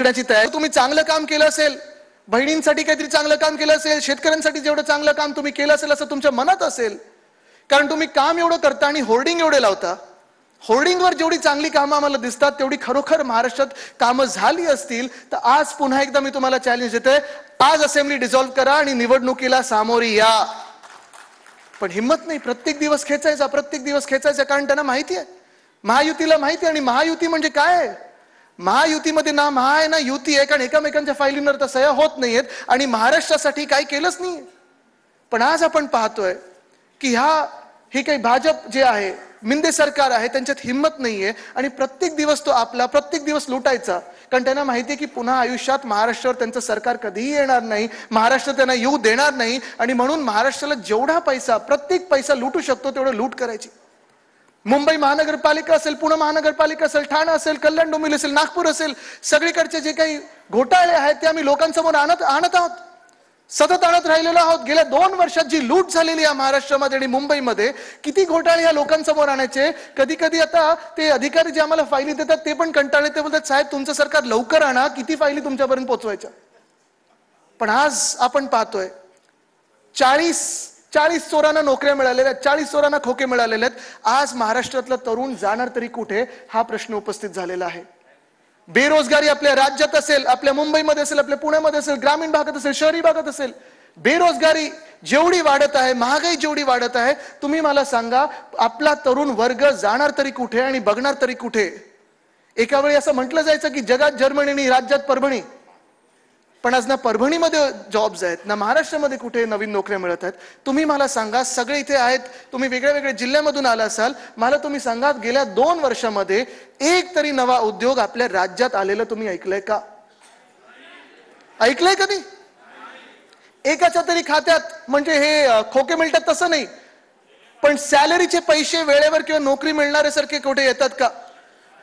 जिंकण्याची तयारी. तुम्ही चांगलं काम केलं असेल, बहिणींसाठी काहीतरी चांगलं काम केलं असेल, शेतकऱ्यांसाठी जेवढं चांगलं काम तुम्ही केलं असेल असं तुमच्या मनात असेल, कारण तुम्ही काम एवढं करता आणि होर्डिंग एवढे लावता. होर्डिंगवर जेवढी चांगली कामं आम्हाला दिसतात तेवढी खरोखर महाराष्ट्रात कामं झाली असतील तर आज पुन्हा एकदा मी तुम्हाला चॅलेंज देतोय, आज असेंब्ली डिसॉल्व्ह करा आणि निवडणुकीला सामोरी या. पण हिम्मत नाही, प्रत्येक दिवस खेचायचा, कारण त्यांना माहिती आहे, महायुतीला माहिती आहे. आणि महायुती म्हणजे काय आहे? महायुतीमध्ये ना महा आहे ना युती आहे, कारण एकामेकांच्या फायलींवर तर सह्या होत नाहीयेत आणि महाराष्ट्रासाठी काही केलंच नाही. पण आज आपण पाहतोय की हे काही भाजप जे आहे, मिंदे सरकार आहे, त्यांच्यात हिम्मत नाहीये आणि प्रत्येक दिवस लुटायचा, कारण त्यांना माहितीये की पुन्हा आयुष्यात महाराष्ट्रावर त्यांचं सरकार कधीही येणार नाही, महाराष्ट्र त्यांना येऊ देणार नाही आणि म्हणून महाराष्ट्राला जेवढा पैसा, प्रत्येक पैसा लुटू शकतो तेवढं लूट करायची. मुंबई महानगरपालिका असेल, पुणे महानगरपालिका असेल, ठाणे असेल, कल्याण डोंबिवली असेल, नागपूर असेल, सगळीकडचे जे काही घोटाळे आहेत ते आम्ही लोकांसमोर आणत आहोत, सतत आणत राहिलेलो आहोत. गेल्या 2 वर्षात जी लूट झालेली आहे महाराष्ट्रामध्ये आणि मुंबईमध्ये, किती घोटाळे या लोकांसमोर आणायचे. कधी कधी आता ते अधिकारी जे आम्हाला फायली देतात ते पण कंटाळले, ते बोलतात साहेब तुमचं सरकार लवकर आणा, किती फायली तुमच्यापर्यंत पोहोचवायच्या. पण आज आपण पाहतोय 40 चोरांना नोकऱ्या मिळालेल्या आहेत, 40 चोरांना खोके मिळालेले आहेत. आज महाराष्ट्रातला तरुण जाणार तरी कुठे, हा प्रश्न उपस्थित झालेला आहे. बेरोजगारी आपल्या राज्यात असेल, आपल्या मुंबईमध्ये असेल, आपल्या पुण्यामध्ये असेल, ग्रामीण भागात असेल, शहरी भागात असेल, बेरोजगारी जेवढी वाढत आहे, महागाई जेवढी वाढत आहे, तुम्ही मला सांगा आपला तरुण वर्ग जाणार तरी कुठे आणि बघणार तरी कुठे. एका वेळी असं म्हटलं जायचं की जगात जर्मनी आणि राज्यात परभणी, पण आज ना परभणीमध्ये जॉब्स आहेत ना महाराष्ट्रामध्ये कुठे नवीन नोकऱ्या मिळत आहेत. तुम्ही मला सांगा, सगळे इथे आहेत, तुम्ही वेगळ्या वेगळ्या जिल्ह्यामधून आला असाल, मला तुम्ही सांगा गेल्या 2 वर्षामध्ये एक तरी नवा उद्योग आपल्या राज्यात आलेला तुम्ही ऐकलंय का? ऐकलंय कधी? एकाच्या तरी खात्यात म्हणजे हे खोके मिळतात तसं नाही, पण सॅलरीचे पैसे वेळेवर किंवा नोकरी मिळणारे सारखे कुठे येतात का?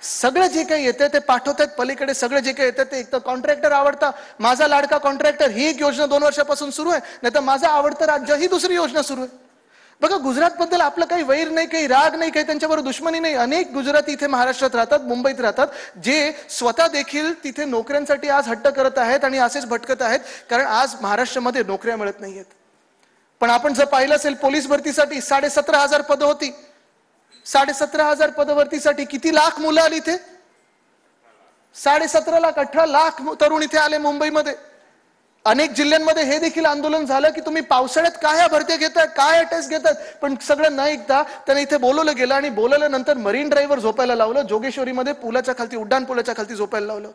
सगळं जे काही येते ते पाठवतात पलीकडे. सगळं जे काही येतं ते एक तर कॉन्ट्रॅक्टर आवडता, माझा लाडका कॉन्ट्रॅक्टर ही एक योजना 2 वर्षापासून सुरू आहे, नाही तर माझं आवडतं राज्य ही दुसरी योजना सुरू आहे. बघा, गुजरात बद्दल आपलं काही वैर नाही, काही राग नाही, काही त्यांच्याबरोबर दुश्मनी नाही. अनेक गुजराती इथे महाराष्ट्रात राहतात, मुंबईत राहतात, जे स्वतः देखील तिथे नोकऱ्यांसाठी आज हट्ट करत आहेत आणि असेच भटकत आहेत, कारण आज महाराष्ट्रामध्ये नोकऱ्या मिळत नाहीयेत. पण आपण जर पाहिलं असेल पोलीस भरतीसाठी 17,500 पदं होती, 17,500 पदभरतीसाठी किती लाख मुलं आली इथे? 17.5 लाख, 18 लाख तरुण इथे आले मुंबईमध्ये. अनेक जिल्ह्यांमध्ये हे देखील आंदोलन झालं की तुम्ही पावसाळ्यात काय भरती घेताय, काय टेस्ट घेतात, पण सगळं न ऐकता त्यांना इथे बोलवलं गेलं आणि बोलवल्यानंतर मरीन ड्राईव्हवर झोपायला लावलं, जोगेश्वरीमध्ये पुलाच्या खालती, उड्डाण पुलाच्या खालती झोपायला लावलं.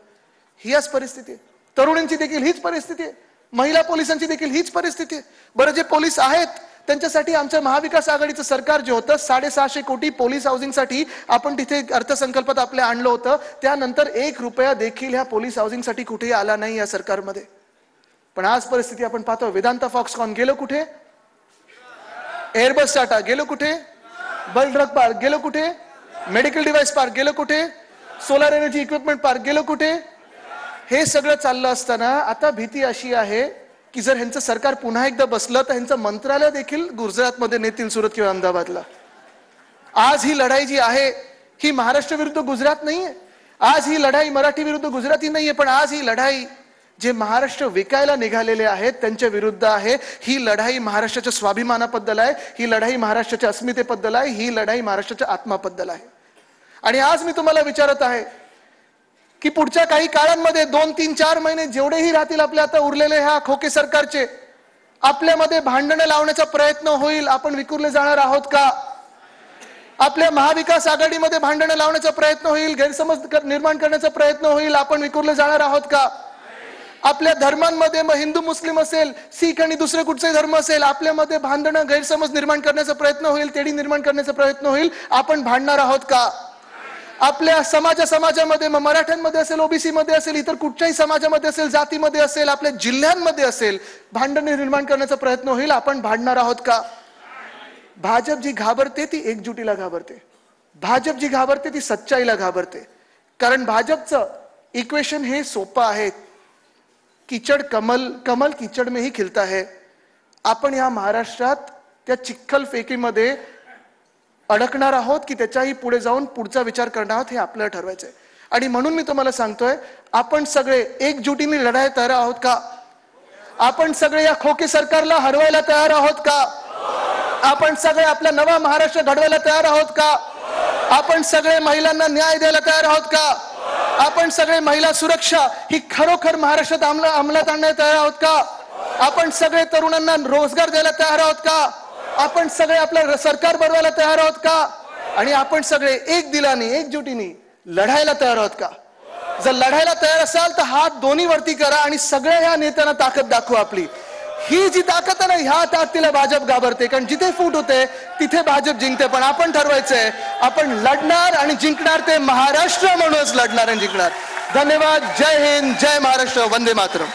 ही आज परिस्थिती आहे. तरुणांची देखील हीच परिस्थिती आहे, महिला पोलिसांची देखील हीच परिस्थिती आहे. बरं, जे पोलीस आहेत त्यांच्यासाठी आमच्या महाविकास आघाडीचं सरकार जे होतं 650 कोटी पोलीस हाऊसिंगसाठी आपण तिथे अर्थसंकल्पात आपल्या आणलं होतं, त्यानंतर 1 रुपया देखील ह्या पोलीस हाऊसिंगसाठी कुठेही आला नाही या सरकारमध्ये. पण आज परिस्थिती आपण पाहतो, वेदांता फॉक्सकॉन गेलो कुठे, एअरबस टाटा गेलो कुठे, बल ड्रग पार्क गेलो कुठे, मेडिकल डिव्हाइस पार्क गेलो कुठे, सोलार एनर्जी इक्विपमेंट पार्क गेलो कुठे. हे सगळं चाललं असताना आता भीती अशी आहे की जर ह्यांचं सरकार पुन्हा एकदा बसलं तर ह्यांचं मंत्रालय देखील गुजरातमध्ये नेतील, सुरत किंवा अहमदाबादला. आज ही लढाई जी आहे ही महाराष्ट्र विरुद्ध गुजरात नाहीये, आज ही लढाई मराठी विरुद्ध गुजराती नाहीये, पण आज ही लढाई जे महाराष्ट्र विकायला निघालेले आहेत त्यांच्या विरुद्ध आहे. ही लढाई महाराष्ट्राच्या स्वाभिमानाबद्दल आहे, ही लढाई महाराष्ट्राच्या अस्मितेबद्दल आहे, ही लढाई महाराष्ट्राच्या आत्माबद्दल आहे. आणि आज मी तुम्हाला विचारत आहे की पुढच्या काही काळांमध्ये 2, 3, 4 महिने जेवढेही राहतील आपले आता उरलेले ह्या खोके सरकारचे, आपल्यामध्ये भांडणं लावण्याचा प्रयत्न होईल, आपण विखुरले जाणार आहोत का? आपल्या महाविकास आघाडीमध्ये भांडणं लावण्याचा प्रयत्न होईल, गैरसमज निर्माण करण्याचा प्रयत्न होईल, आपण विखुरले जाणार आहोत का? आपल्या धर्मांमध्ये मग हिंदू मुस्लिम असेल, सीख आणि दुसरे कुठचेही धर्म असेल, आपल्यामध्ये भांडणं गैरसमज निर्माण करण्याचा प्रयत्न होईल, तेढी निर्माण करण्याचा प्रयत्न होईल, आपण भांडणार आहोत का? आपल्या समाजामध्ये मग मराठ्यांमध्ये असेल, ओबीसी मध्ये असेल, इतर कुठच्याही समाजामध्ये असेल, जातीमध्ये असेल, आपल्या जिल्ह्यांमध्ये असेल, भांडणे निर्माण करण्याचा प्रयत्न होईल, आपण भांडणार आहोत का? भाजप जी घाबरते ती एकजुटीला घाबरते, भाजप जी घाबरते ती सच्चाईला घाबरते. कारण भाजपचं इक्वेशन हे सोपं आहे, कीचड कमल, कमल कीचड में ही खिलता है. आपण या महाराष्ट्रात त्या चिखल फेकीमध्ये अडकणार आहोत की त्याच्याही पुढे जाऊन पुढचा विचार करणार आहोत, हे आपल्याला ठरवायचंय. आणि म्हणून मी तुम्हाला सांगतोय, आपण सगळे एकजुटीने लढायला तयार आहोत का? आपण सगळे या खोके सरकारला हरवायला तयार आहोत का? आपण सगळे आपला नवा महाराष्ट्र घडवायला तयार आहोत का? आपण सगळे महिलांना न्याय द्यायला तयार आहोत का? आपण सगळे महिला सुरक्षा ही खरोखर महाराष्ट्रात अंमलात आणण्यात तयार आहोत का? आपण सगळे तरुणांना रोजगार द्यायला तयार आहोत का? आपण सगळे आपलं सरकार बनवायला तयार आहोत का? आणि आपण सगळे एक दिलाने एकजुटीने लढायला तयार आहोत का? जर लढायला तयार असाल तर हात दोन्ही वरती करा आणि सगळ्या ह्या नेत्यांना ताकद दाखवा आपली. ही जी ताकद आहे ना, ह्या ताकदीला भाजप घाबरते, कारण जिथे फूट होते तिथे भाजप जिंकते. पण आपण ठरवायचंय, आपण लढणार आणि जिंकणार ते महाराष्ट्र म्हणूनच लढणार आणि जिंकणार. धन्यवाद. जय हिंद, जय महाराष्ट्र, वंदे मातरम.